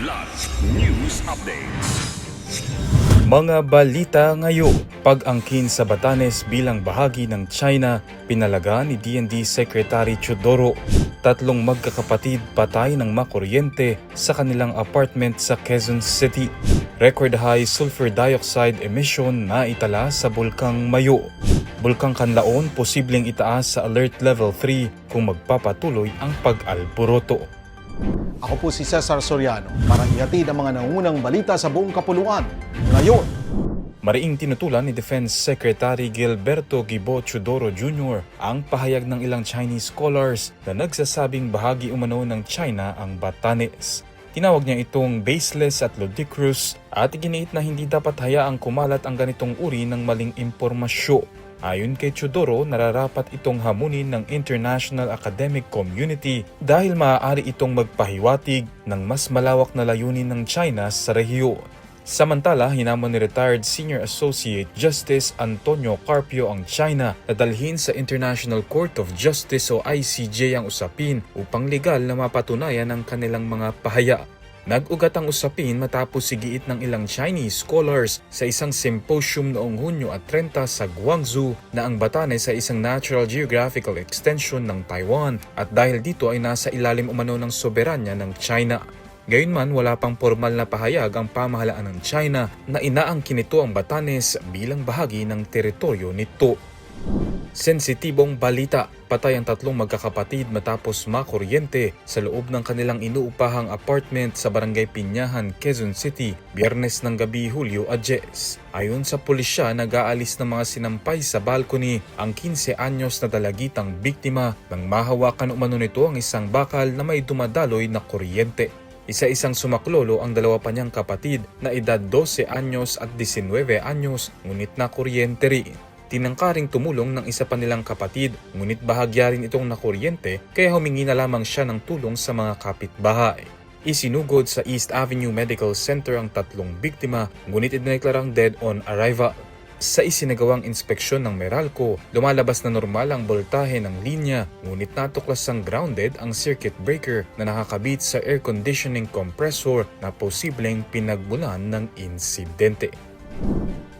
Kidlat News Updates. Mga balita ngayon, pag-angkin sa Batanes bilang bahagi ng China, pinalaga ni DND Secretary Teodoro. Tatlong magkakapatid patay ng makuryente sa kanilang apartment sa Quezon City. Record high sulfur dioxide emission na itala sa Bulkang Mayo. Bulkang Kanlaon posibleng itaas sa Alert Level 3 kung magpapatuloy ang pag-alboroto. Ako po si Cesar Soriano para ihatid ang mga nangungunang balita sa buong kapuluan. Ngayon, Mariing tinutulan ni Defense Secretary Gilberto Gibo Teodoro Jr. ang pahayag ng ilang Chinese scholars na nagsasabing bahagi umano ng China ang Batanes. Tinawag niya itong baseless at ludicrous at iginiit na hindi dapat hayaang kumalat ang ganitong uri ng maling impormasyon. Ayon kay Teodoro, nararapat itong hamunin ng international academic community dahil maaari itong magpahiwatig ng mas malawak na layunin ng China sa rehiyon. Samantala, hinamon ni retired Senior Associate Justice Antonio Carpio ang China na dalhin sa International Court of Justice o ICJ ang usapin upang legal na mapatunayan ang kanilang mga pahayag. Nag-ugat ang usapin matapos sigiit ng ilang Chinese scholars sa isang symposium noong Hunyo at 30 sa Guangzhou na ang Batanes ay isang natural geographical extension ng Taiwan at dahil dito ay nasa ilalim umano ng soberanya ng China. Gayunman, wala pang formal na pahayag ang pamahalaan ng China na inaangkin nito ang Batanes bilang bahagi ng teritoryo nito. Sensitibong balita, patay ang tatlong magkakapatid matapos makuryente sa loob ng kanilang inuupahang apartment sa Barangay Pinyahan, Quezon City, Biyernes ng gabi, Hulyo 10. Ayon sa pulisya, nag-aalis ng mga sinampay sa balcony ang 15 anyos na dalagitang biktima nang mahawakan umano nito ang isang bakal na may dumadaloy na kuryente. Isa-isang sumaklolo ang dalawa pa niyang kapatid na edad 12 anyos at 19 anyos ngunit nakuryente rin. Tinangkaring tumulong ng isa pa nilang kapatid ngunit bahagya rin itong nakuryente kaya humingi na lamang siya ng tulong sa mga kapitbahay. Isinugod sa East Avenue Medical Center ang tatlong biktima ngunit idineklarang dead on arrival. Sa isinagawang inspeksyon ng Meralco, lumalabas na normal ang boltahe ng linya ngunit natuklasang grounded ang circuit breaker na nakakabit sa air conditioning compressor na posibleng pinagmulan ng insidente.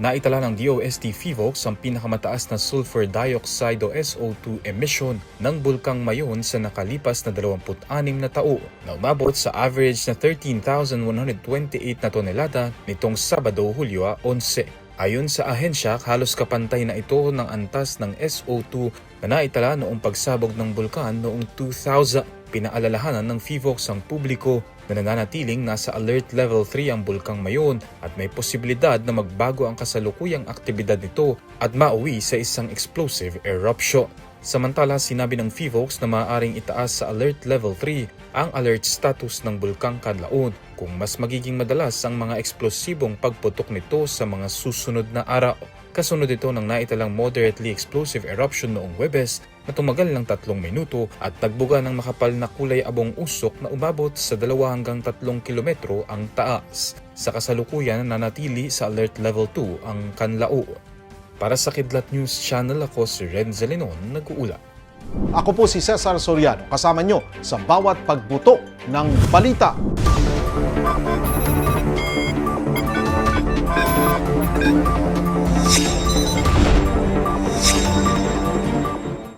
Naitala ng DOST PHIVOLCS ang pinakamataas na sulfur dioxide o SO2 emission ng Bulkang Mayon sa nakalipas na 26 na taon na umabot sa average na 13,128 na tonelada nitong Sabado, Hulyo 11. Ayon sa ahensya, halos kapantay na ito ng antas ng SO2 na naitala noong pagsabog ng bulkan noong 2000. Pinaalalahanan ng PHIVOLCS ang publiko na nananatiling nasa Alert Level 3 ang Bulkang Mayon at may posibilidad na magbago ang kasalukuyang aktibidad nito at mauwi sa isang explosive eruption. Samantala, sinabi ng PHIVOLCS na maaaring itaas sa Alert Level 3 ang alert status ng Bulkang Kanlaon kung mas magiging madalas ang mga eksplosibong pagputok nito sa mga susunod na araw. Kasunod ito ng naitalang moderately explosive eruption noong Huwebes na tumagal ng 3 minuto at nagbuga ng makapal na kulay abong usok na umabot sa 2 hanggang 3 kilometro ang taas. Sa kasalukuyan, nanatili sa Alert Level 2 ang Kanlao. Para sa Kidlat News Channel, ako si Renzo Lenon, nag-uula. ako po si Cesar Soriano kasama nyo sa bawat pagbuto ng balita.